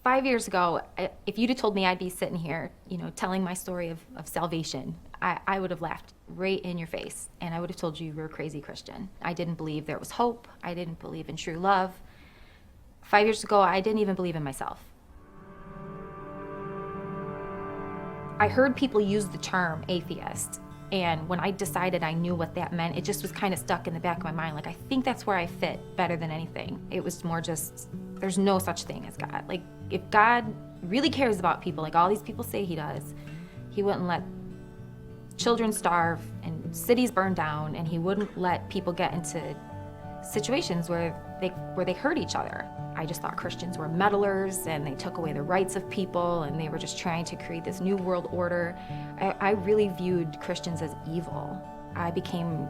5 years ago, if you'd have told me I'd be sitting here, telling my story of salvation, I would have laughed right in your face, and I would have told you were a crazy Christian. I didn't believe there was hope. I didn't believe in true love. 5 years ago, I didn't even believe in myself. I heard people use the term atheist, and when I decided I knew what that meant, it just was kind of stuck in the back of my mind. Like, I think that's where I fit better than anything. It was more just, there's no such thing as God. Like, if God really cares about people, like all these people say he does, he wouldn't let children starve and cities burn down, and he wouldn't let people get into situations where they hurt each other. I just thought Christians were meddlers, and they took away the rights of people, and they were just trying to create this new world order. I really viewed Christians as evil. I became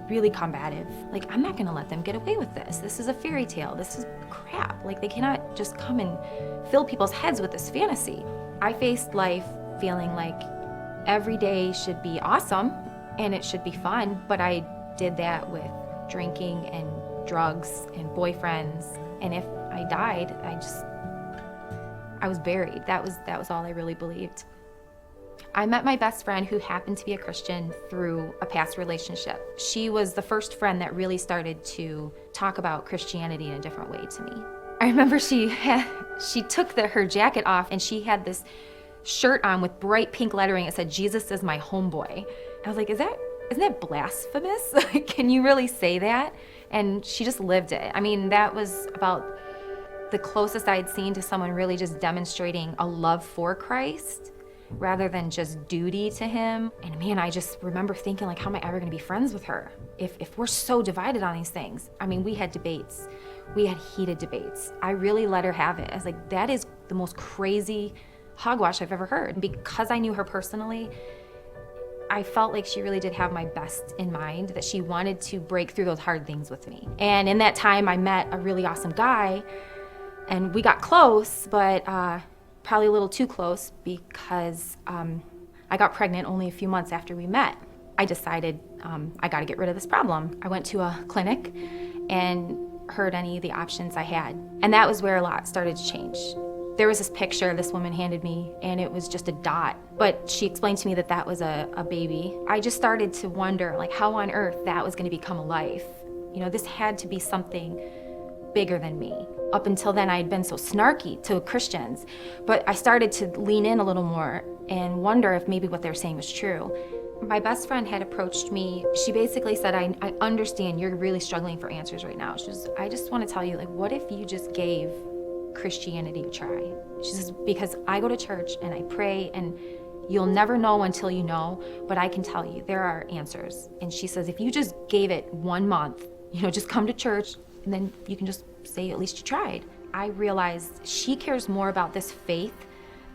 really combative. Like, I'm not gonna let them get away with this. This is a fairy tale. This is crap. Like, they cannot just come and fill people's heads with this fantasy. I faced life feeling like every day should be awesome and it should be fun, but I did that with drinking and drugs and boyfriends. And if I died, I was buried. That was all I really believed. I met my best friend, who happened to be a Christian, through a past relationship. She was the first friend that really started to talk about Christianity in a different way to me. I remember she took her jacket off, and she had this shirt on with bright pink lettering. It said, "Jesus is my homeboy." I was like, isn't that blasphemous? Can you really say that? And she just lived it. I mean, that was about the closest I'd seen to someone really just demonstrating a love for Christ rather than just duty to him. And man, I just remember thinking, like, how am I ever gonna be friends with her if we're so divided on these things? I mean, we had debates. We had heated debates. I really let her have it. I was like, that is the most crazy hogwash I've ever heard. And because I knew her personally, I felt like she really did have my best in mind, that she wanted to break through those hard things with me. And in that time, I met a really awesome guy, and we got close, but probably a little too close, because I got pregnant only a few months after we met. I decided I got to get rid of this problem. I went to a clinic and heard any of the options I had, and that was where a lot started to change. There was this picture this woman handed me, and it was just a dot, but she explained to me that was a baby. I just started to wonder, like, how on earth that was going to become a life. This had to be something bigger than me. Up until then, I had been so snarky to Christians, but I started to lean in a little more and wonder if maybe what they were saying was true. My best friend had approached me. She basically said, I understand you're really struggling for answers right now. She says, I just want to tell you, like, what if you just gave Christianity a try? She says, because I go to church and I pray, and you'll never know until you know, but I can tell you there are answers. And she says, if you just gave it 1 month, just come to church, and then you can just say at least you tried. I realized she cares more about this faith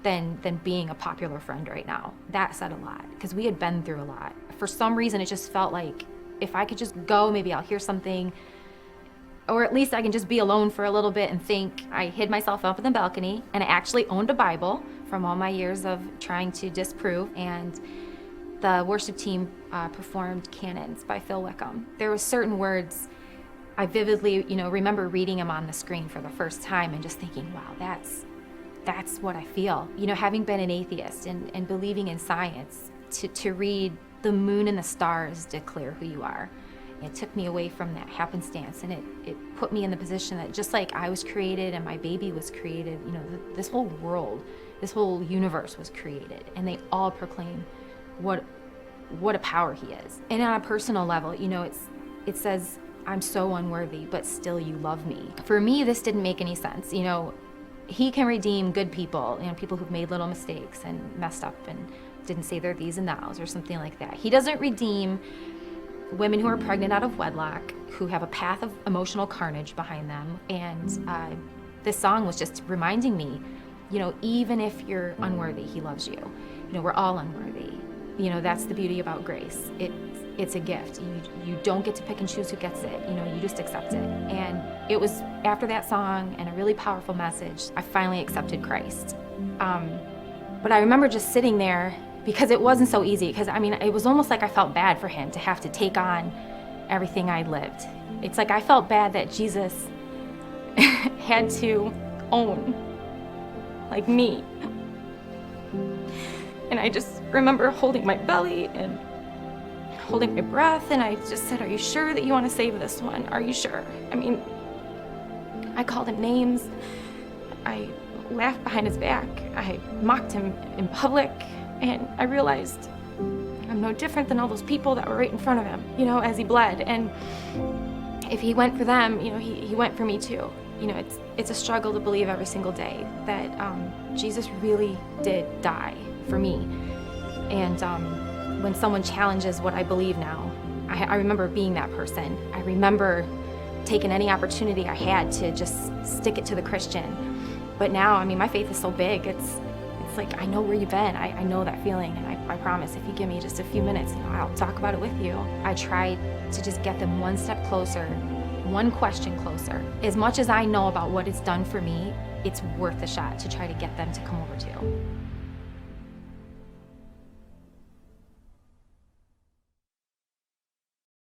than being a popular friend right now. That said a lot, because we had been through a lot. For some reason, it just felt like if I could just go, maybe I'll hear something, or at least I can just be alone for a little bit and think. I hid myself up in the balcony, and I actually owned a Bible from all my years of trying to disprove, and the worship team performed Canons by Phil Wickham. There were certain words I vividly, remember reading them on the screen for the first time and just thinking, wow, that's what I feel. Having been an atheist and believing in science, to read the moon and the stars declare who you are. It took me away from that happenstance, and it put me in the position that just like I was created and my baby was created, this whole world, this whole universe was created, and they all proclaim what a power he is. And on a personal level, it says, I'm so unworthy, but still you love me. For me, this didn't make any sense. He can redeem good people, people who've made little mistakes and messed up and didn't say their these and thous or something like that. He doesn't redeem women who are pregnant out of wedlock, who have a path of emotional carnage behind them. And this song was just reminding me, even if you're unworthy, he loves you. We're all unworthy. That's the beauty about grace. It's a gift. You don't get to pick and choose who gets it. You just accept it. And it was after that song and a really powerful message, I finally accepted Christ. But I remember just sitting there, because it wasn't so easy. Because it was almost like I felt bad for him to have to take on everything I lived. It's like I felt bad that Jesus had to own like me. And I just remember holding my belly and holding my breath, and I just said, "Are you sure that you want to save this one? Are you sure?" I mean, I called him names. I laughed behind his back. I mocked him in public, and I realized I'm no different than all those people that were right in front of him, as he bled. And if he went for them, he went for me too. It's a struggle to believe every single day that Jesus really did die for me. And when someone challenges what I believe now, I remember being that person. I remember taking any opportunity I had to just stick it to the Christian. But now, I mean, my faith is so big, it's like, I know where you've been. I know that feeling, and I promise if you give me just a few minutes, I'll talk about it with you. I try to just get them one step closer, one question closer. As much as I know about what it's done for me, it's worth a shot to try to get them to come over too.